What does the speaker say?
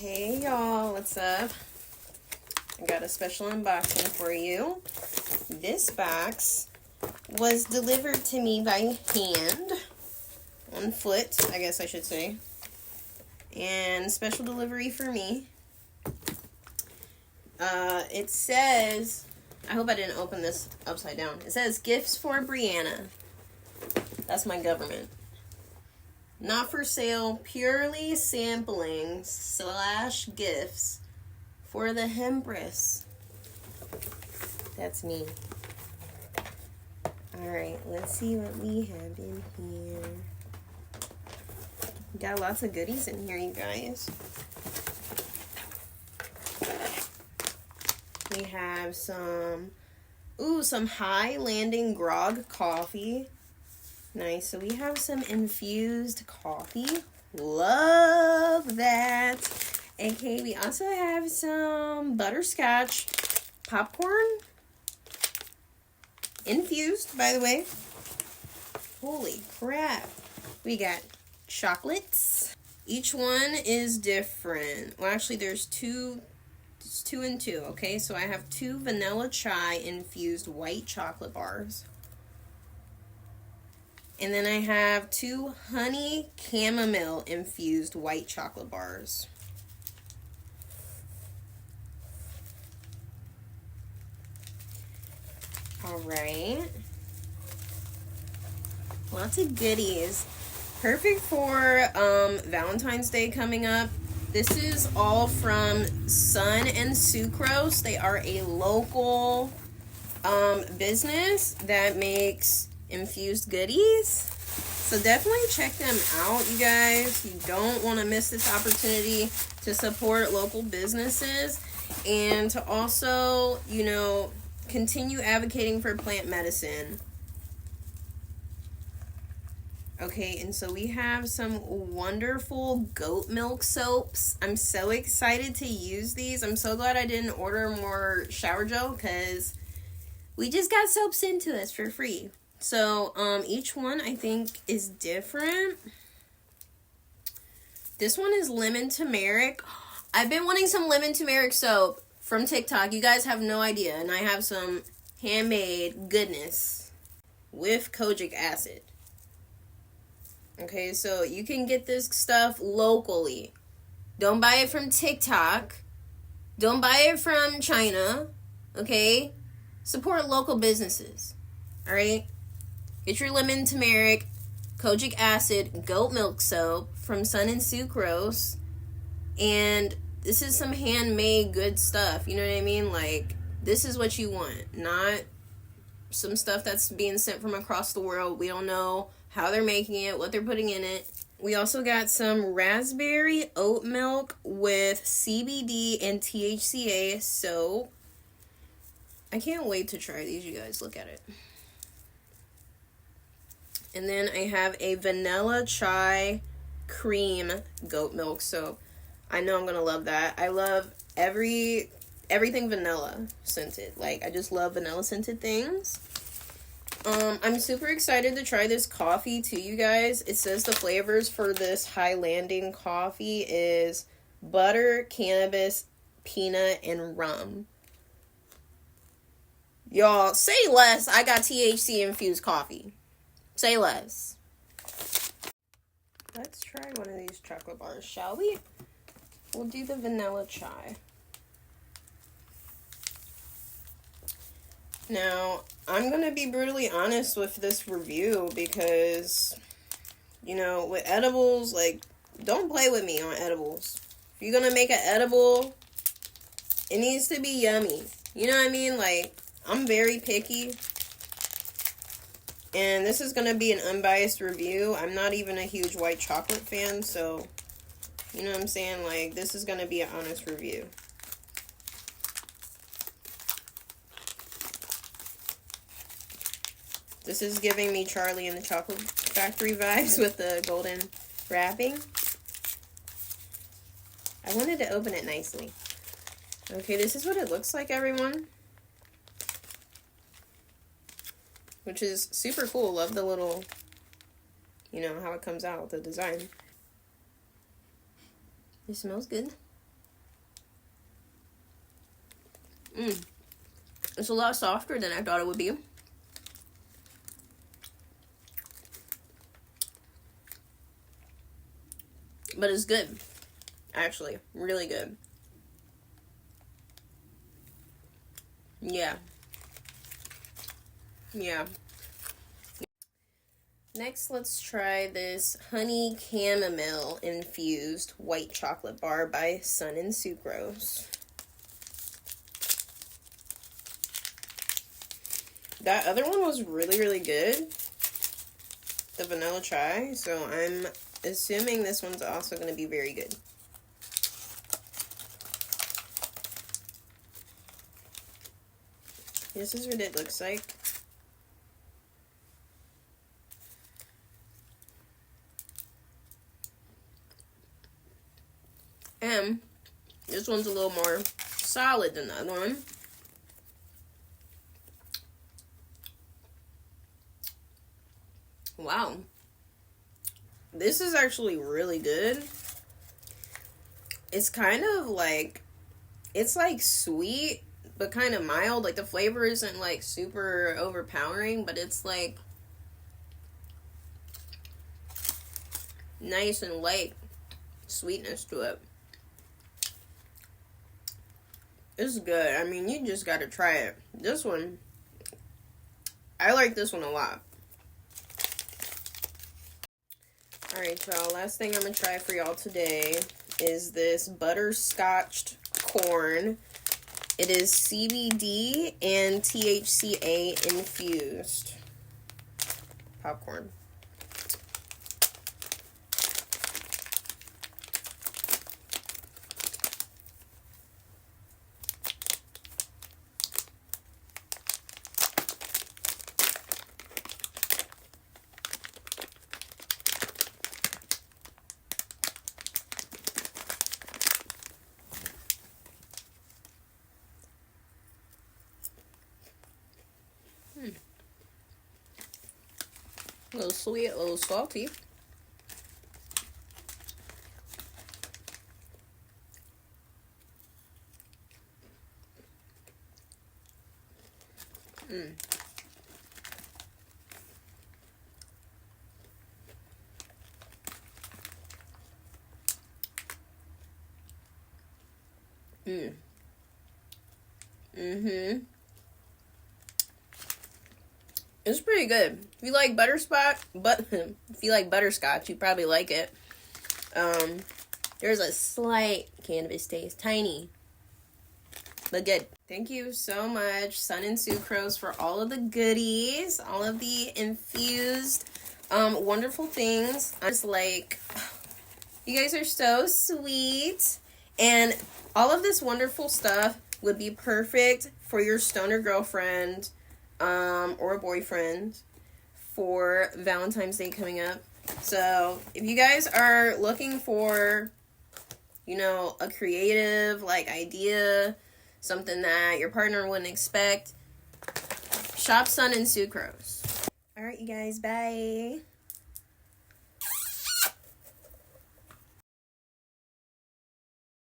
Hey y'all, what's up? I got a special unboxing for you. This box was delivered to me by hand, on foot, I guess I should say, and special delivery for me. It says, I hope I didn't open this upside down. It says, gifts for Brianna. That's my government. Not for sale, purely sampling / gifts for the Hempress. That's me. Alright, let's see what we have in here. We got lots of goodies in here, you guys. We have some high landing grog coffee. Nice. So we have some infused coffee. Love that. Okay, we also have some butterscotch popcorn. Infused, by the way. Holy crap. We got chocolates. Each one is different. Well, actually, there's two. It's 2 and 2, okay? So I have 2 vanilla chai infused white chocolate bars. And then I have 2 honey chamomile infused white chocolate bars. Alright. Lots of goodies. Perfect for Valentine's Day coming up. This is all from Sun and Sucrose. They are a local business that makes infused goodies. So definitely check them out, you guys. You don't want to miss this opportunity to support local businesses and to also, you know, continue advocating for plant medicine. Okay, and so we have some wonderful goat milk soaps. I'm so excited to use these. I'm so glad I didn't order more shower gel because we just got soap sent to us for free. So, each one I think is different. This one is lemon turmeric. I've been wanting some lemon turmeric soap from TikTok. You guys have no idea. And I have some handmade goodness with kojic acid. Okay, so you can get this stuff locally. Don't buy it from TikTok. Don't buy it from China. Okay? Support local businesses. Alright? Get your lemon turmeric, kojic acid, goat milk soap from Sun and Sucrose. And this is some handmade good stuff. You know what I mean? Like, this is what you want. Not some stuff that's being sent from across the world. We don't know how they're making it, what they're putting in it. We also got some raspberry oat milk with CBD and THCA soap. I can't wait to try these, you guys. Look at it. And then I have a vanilla chai cream goat milk soap. I know I'm going to love that. I love everything vanilla scented. Like, I just love vanilla scented things. I'm super excited to try this coffee too, you guys. It says the flavors for this high landing coffee is butter, cannabis, peanut, and rum. Y'all, say less. I got THC infused coffee. Say less. Let's try one of these chocolate bars, shall we? We'll do the vanilla chai. Now, I'm going to be brutally honest with this review because, you know, with edibles, like, don't play with me on edibles. If you're going to make an edible, it needs to be yummy. You know what I mean? Like, I'm very picky. And this is going to be an unbiased review. I'm not even a huge white chocolate fan, so, you know what I'm saying? Like, this is going to be an honest review. This is giving me Charlie and the Chocolate Factory vibes with the golden wrapping. I wanted to open it nicely. Okay, this is what it looks like, everyone. Which is super cool. Love the little, you know, how it comes out, the design. It smells good. It's a lot softer than I thought it would be. But it's good. Actually, really good. Yeah. Yeah. Next, let's try this honey chamomile infused white chocolate bar by Sun and Sucrose. That other one was really, really good. The vanilla chai. So I'm assuming this one's also going to be very good. This is what it looks like. And this one's a little more solid than the other one. Wow. This is actually really good. It's kind of like, it's like sweet, but kind of mild. Like the flavor isn't like super overpowering, but it's like nice and light sweetness to it. It's good. I mean, you just gotta try it. This one, I like this one a lot. Alright, y'all. Last thing I'm gonna try for y'all today is this butterscotched corn. It is CBD and THCA infused popcorn. A little sweet, a little salty. It's pretty good. If you like butterscotch, if you like butterscotch, you probably like it. There's a slight cannabis taste, tiny, but good. Thank you so much, Sun and Sucrose, for all of the goodies, all of the infused, wonderful things. I'm just like, you guys are so sweet, and all of this wonderful stuff would be perfect for your stoner girlfriend, or a boyfriend for Valentine's Day coming up. So if you guys are looking for, you know, a creative like idea, something that your partner wouldn't expect, shop Sun and Sucrose. All right, you guys, bye.